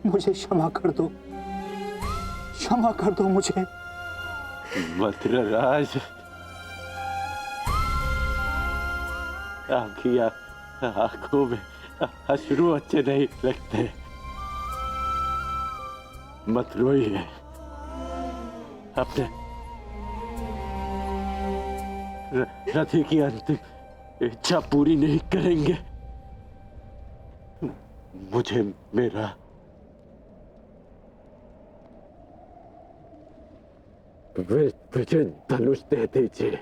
मुझे क्षमा कर दो, क्षमा कर दो मुझे। मथुराराज, आपकी आंखों में अश्रु अच्छे नहीं लगते, मत रोइए। अपने रथी की अंतिम इच्छा पूरी नहीं करेंगे, मुझे मेरा विजय धनुष दे दीजिए।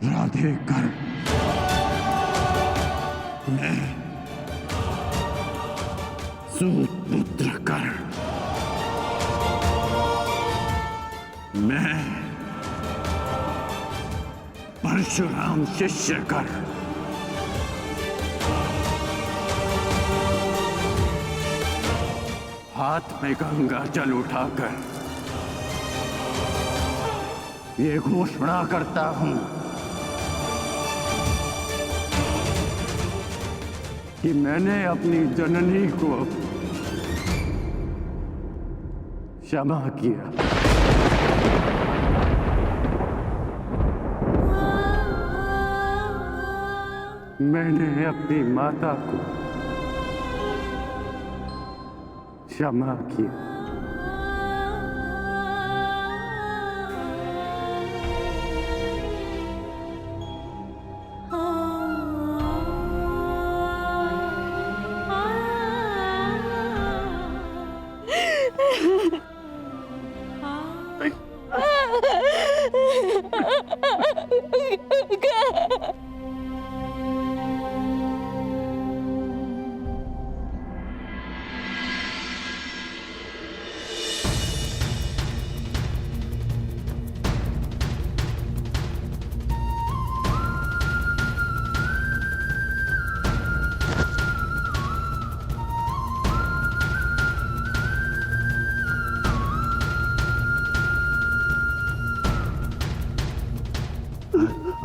राधेकर, मैं सूतपुत्र कर, मैं परशुराम शिष्य कर, हाथ में गंगा जल उठाकर ये घोषणा करता हूं कि मैंने अपनी जननी को क्षमा किया। मैंने अपनी माता को क्षमा किया।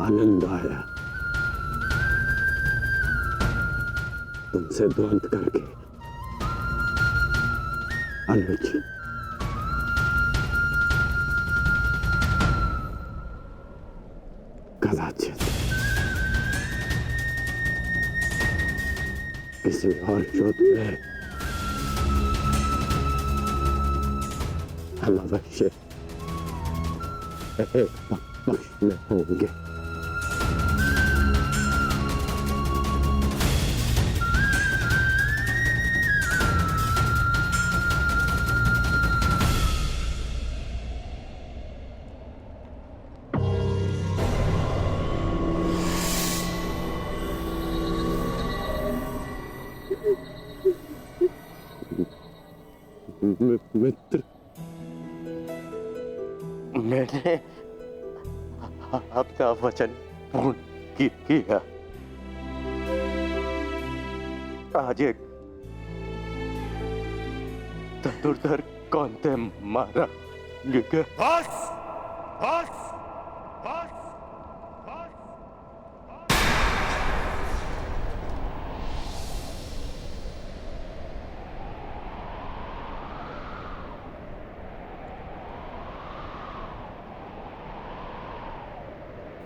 आनंद आया तुमसे द्वंद करके। अनुज, कदाचित किसी और युद्ध में हम अवश्य एक पक्ष में होंगे। मित्र। मैंने अपना वचन पूर्ण किया। आज एक धनुर्धर कौनते मारा गया। बस बस बस।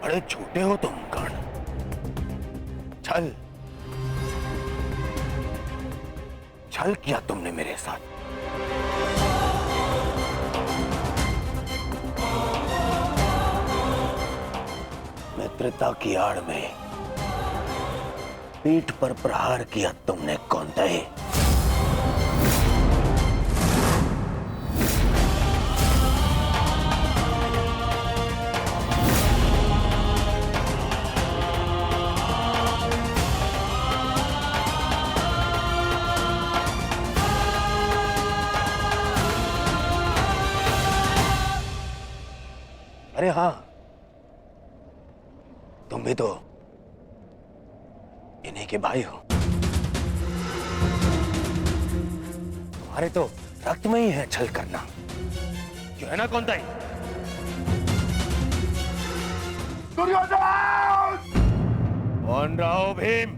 बड़े छोटे हो तुम कर्ण। छल छल किया तुमने मेरे साथ। मित्रता की आड़ में पीठ पर प्रहार किया तुमने कौंते। अरे हाँ, तुम भी तो इन्हीं के भाई हो। तुम्हारे तो रक्त में ही है छल करना, क्यों है ना कौनते? कौन रहा हो भीम?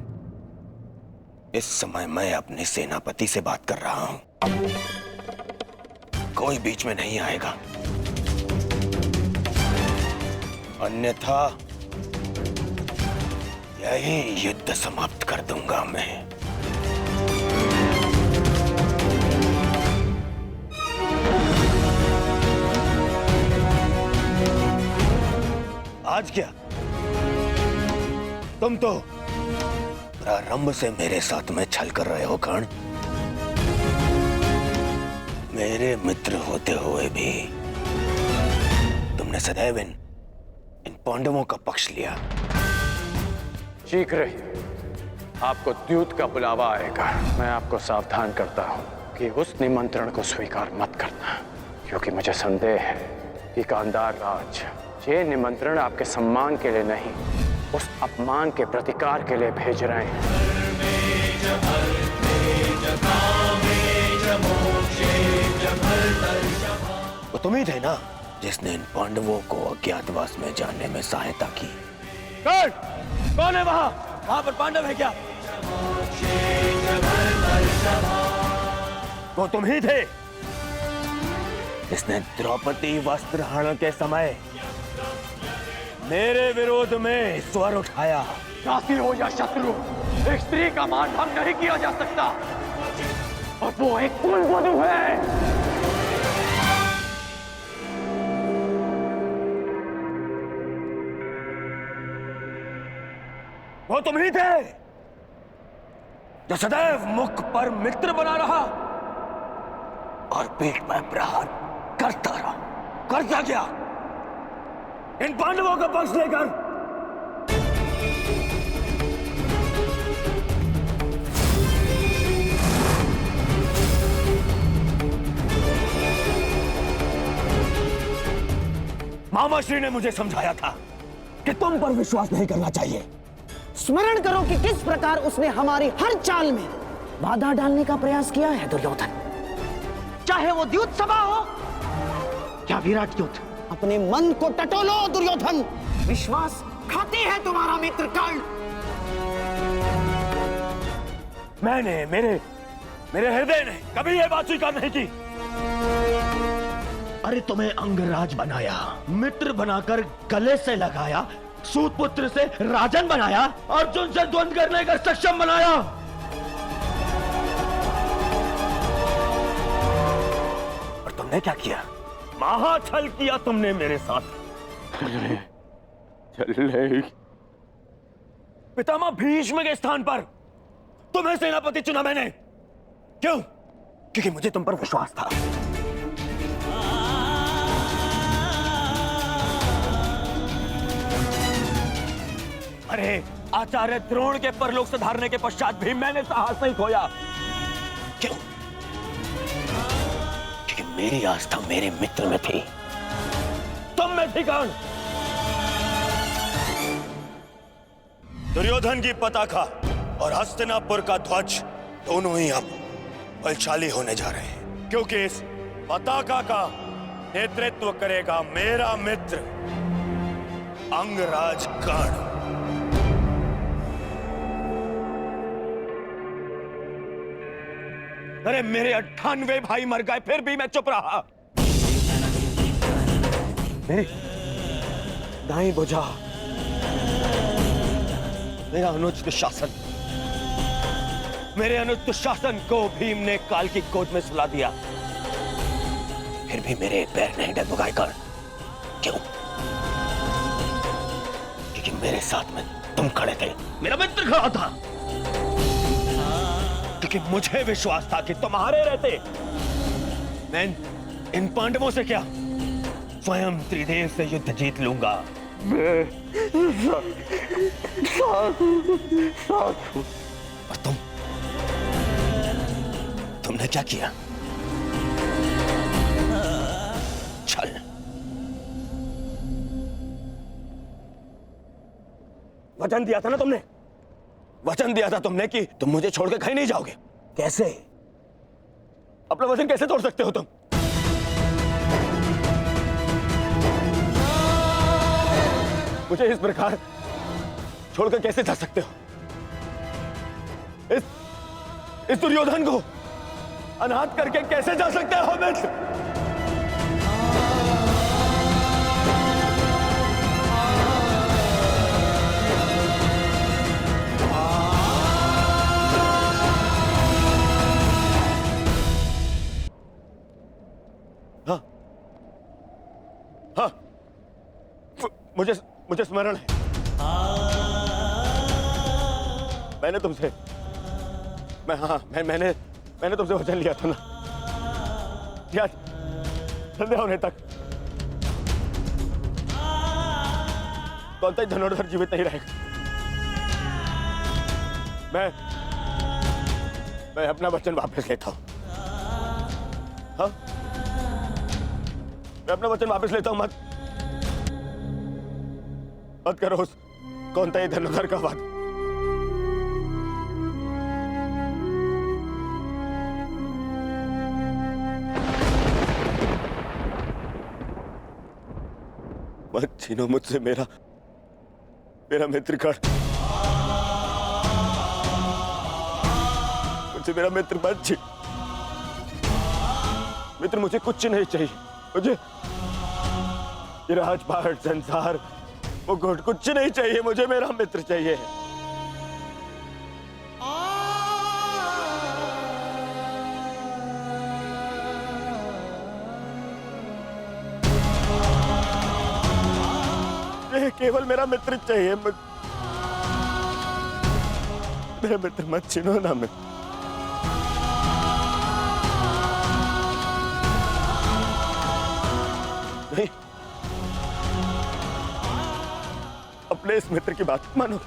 इस समय मैं अपने सेनापति से बात कर रहा हूं, कोई बीच में नहीं आएगा, अन्यथा यही युद्ध समाप्त कर दूंगा मैं। आज क्या तुम तो प्रारंभ से मेरे साथ में छल कर रहे हो कर्ण। मेरे मित्र होते हुए भी तुमने सदैव इन पांडवों का पक्ष लिया। शीघ्र ही आपको द्यूत का बुलावा आएगा। मैं आपको सावधान करता हूं कि उस निमंत्रण को स्वीकार मत करना, क्योंकि मुझे संदेह है कि गांधार राज ये निमंत्रण आपके सम्मान के लिए नहीं, उस अपमान के प्रतिकार के लिए भेज रहे हैं। वो तुम ही थे ना जिसने इन पांडवों को अज्ञातवास में जाने में सहायता की। कौन है वहां पर पांडव है क्या? वो तुम ही थे जिसने द्रौपदी वस्त्रहरण के समय मेरे विरोध में स्वर उठाया। साथी हो या शत्रु, एक स्त्री का मान भंग नहीं किया जा सकता, और वो एक कुलवधू है। वो तुम ही थे जो सदैव मुख पर मित्र बना रहा और पीठ पर प्रहार करता रहा। करता क्या? इन पांडवों का पक्ष लेकर मामाश्री ने मुझे समझाया था कि तुम पर विश्वास नहीं करना चाहिए। स्मरण करो कि किस प्रकार उसने हमारी हर चाल में बाधा डालने का प्रयास किया है दुर्योधन। चाहे वो द्यूत सभा हो या विराट युद्ध। अपने मन को टटोलो दुर्योधन, विश्वास खाते है तुम्हारा मित्र कर्ण। मैंने मेरे हृदय ने कभी यह बात स्वीकार नहीं की। अरे तुम्हें अंगराज बनाया, मित्र बनाकर गले से लगाया, सूत पुत्र से राजन बनाया, अर्जुन से द्वंद्व करने का सक्षम बनाया। और तुमने क्या किया? महाछल किया तुमने मेरे साथ। पितामह भीष्म के स्थान पर तुम्हें सेनापति चुना मैंने। क्यों? क्योंकि मुझे तुम पर विश्वास था। अरे आचार्य द्रोण के परलोक सुधारने के पश्चात भी मैंने साहस नहीं खोया। क्यों? क्योंकि मेरी आस्था मेरे मित्र में थी, तुम में थी कौन? दुर्योधन की पताका और हस्तिनापुर का ध्वज दोनों ही अब बलशाली होने जा रहे हैं, क्योंकि इस पताका का नेतृत्व करेगा मेरा मित्र अंगराज कर्ण। अरे मेरे 98 भाई मर गए, फिर भी मैं चुप रहा। मेरी दाई बुझा, मेरा अनुज दुशासन, मेरे अनुज दुशासन को भीम ने काल की गोद में सुला दिया। फिर भी मेरे पैर नहीं डगमगाए कर्ण। क्यों? क्योंकि मेरे साथ में तुम खड़े थे, मेरा मित्र खड़ा था, क्योंकि मुझे विश्वास था कि तुम्हारे रहते मैं इन पांडवों से क्या, स्वयं त्रिदेव से युद्ध जीत लूंगा। और तुमने क्या किया? छल। वचन दिया था ना तुमने, वचन दिया था तुमने कि तुम मुझे छोड़ के कहीं नहीं जाओगे। कैसे? अपना वचन कैसे तोड़ सकते हो तुम? मुझे इस प्रकार छोड़कर कैसे जा सकते हो? इस दुर्योधन को अनाथ करके कैसे जा सकते हो मित्र? हाँ, मुझे स्मरण है, मैंने तुमसे वचन लिया था ना, याद? संध्या होने तक कौन सा धनुर्धर जीवित नहीं रहेगा। मैं अपना वचन वापस लेता हूं। हाँ, मैं अपना वचन वापस लेता हूं। मत करो उस कौन सा धनुर्धर का वादा। मत छीनो मुझसे मेरा मित्र कर्ण। मुझसे मेरा मित्र मत छीन। मित्र, मुझे कुछ नहीं चाहिए। मुझे ये राजपाट, संसार, वो कुछ नहीं चाहिए। मुझे मेरा मित्र चाहिए। केवल मेरा मित्र चाहिए। मेरा मित्र मत छीनो ना। मैं नहीं, अपने इस मित्र की बात मानो।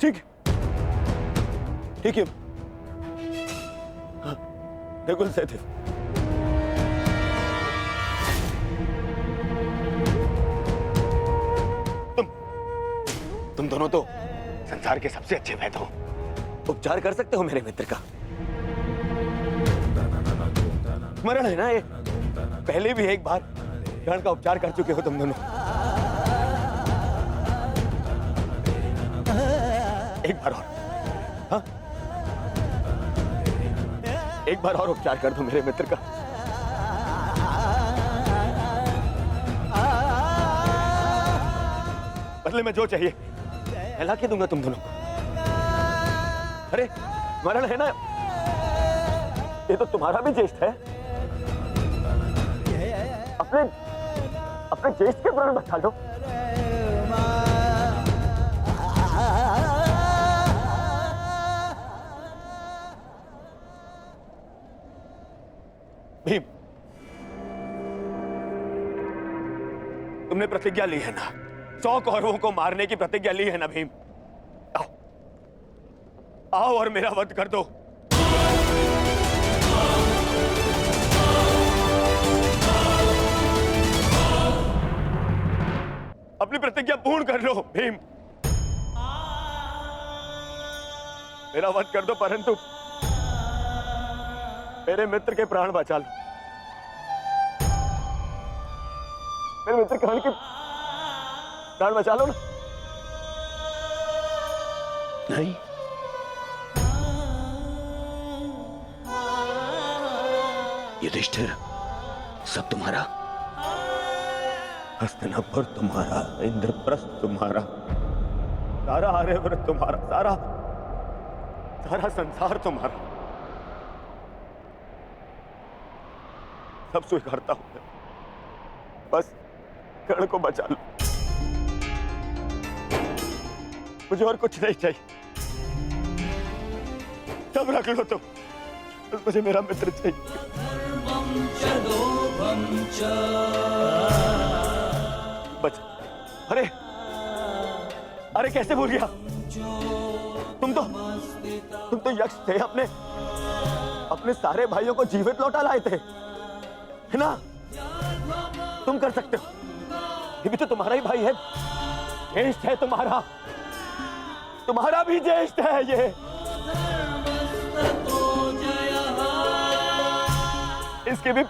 ठीक है। बिल्कुल सहदेव। तुम दोनों तो संसार के सबसे अच्छे वैद्य हो। उपचार कर सकते हो मेरे मित्र का। स्मरण है ना, ये पहले भी एक बार कर्ण का उपचार कर चुके हो तुम दोनों। एक बार और। हाँ, एक बार और उपचार कर दो मेरे मित्र का। बदले में जो चाहिए मैं ला के दूंगा तुम दोनों को। अरे स्मरण है ना, ये तो तुम्हारा भी ज्येष्ठ है। अपने ज्येष्ठ के प्रण बचा लो। भीम, तुमने प्रतिज्ञा ली है ना, 100 कौरवों को मारने की प्रतिज्ञा ली है ना भीम? आओ आओ और मेरा वध कर दो। अपनी प्रतिज्ञा पूर्ण कर लो भीम। मेरा वध कर दो, परंतु मेरे मित्र के प्राण बचा लो। मेरे मित्र कर्ण के प्राण बचा लो ना। नहीं, युधिष्ठिर, सब तुम्हारा। हस्तिनापुर तुम्हारा, इंद्रप्रस्थ तुम्हारा, सारा आर्यव्रत तुम्हारा, सारा संसार तुम्हारा। सब स्वीकारता हूं मैं, बस कर्ण को बचा लो। मुझे और कुछ नहीं चाहिए, सब रख लो तुम, बस मुझे मेरा मित्र चाहिए। बच, अरे अरे कैसे भूल गया? तुम तो यक्ष थे, अपने सारे भाइयों को जीवित लौटा लाए थे, है ना? तुम कर सकते हो, ये भी तो तुम्हारा ही भाई है, ज्येष्ठ है तुम्हारा भी ज्येष्ठ है ये। इसके भी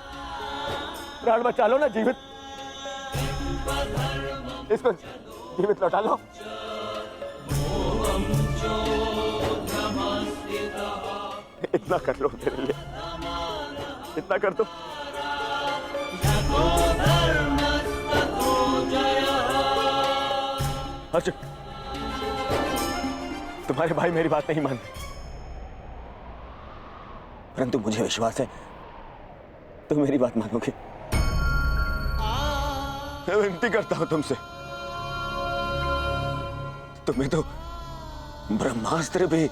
प्राण बचा लो ना, इसको जीवित लौटा लो। इतना कर लो मेरे लिए, इतना कर दो। अर्जुन, तुम्हारे भाई मेरी बात नहीं मानते, परंतु मुझे विश्वास है तुम मेरी बात मानोगे। मैं विनती करता हूं तुमसे, तुम्हें तो ब्रह्मास्त्र भी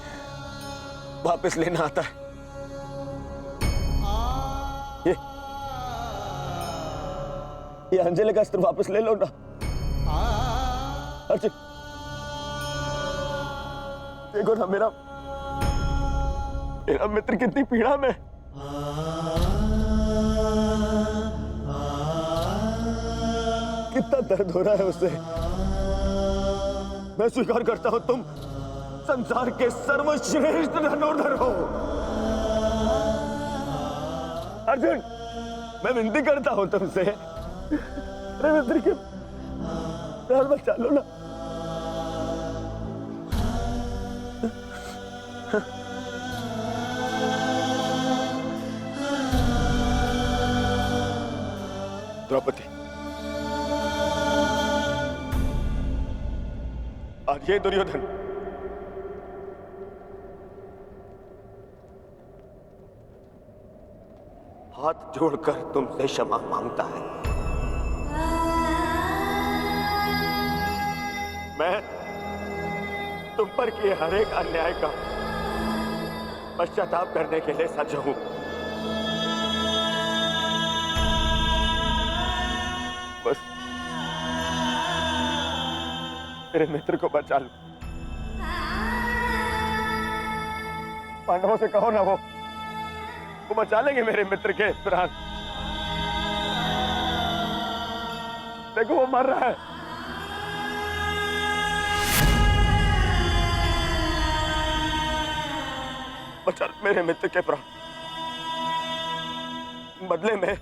वापस लेना आता है। ये अंजलि का अस्त्र वापस ले लो ना अर्जुन। देखो ना मेरा मित्र कितनी पीड़ा में। कितना दर्द हो रहा है उससे। मैं स्वीकार करता हूं तुम संसार के सर्वश्रेष्ठ धनुर्धर हो अर्जुन। मैं विनती करता हूं तुमसे, अरे मित्र के प्राण बचा लो ना। द्रौपदी, और ये दुर्योधन हाथ जोड़कर तुमसे क्षमा मांगता है। मैं तुम पर किए हर एक अन्याय का पश्चाताप करने के लिए सज्ज हूं। बस मेरे मित्र को बचा लो। पांडवों से कहो ना, वो बचा लेंगे मेरे मित्र के प्राण। देखो वो मर रहा है। बचा मेरे मित्र के प्राण, बदले में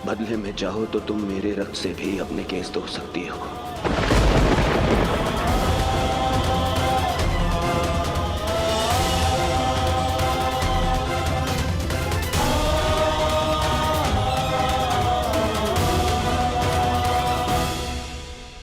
बदले में चाहो तो तुम मेरे रक्त से भी अपने केस धो सकती हो।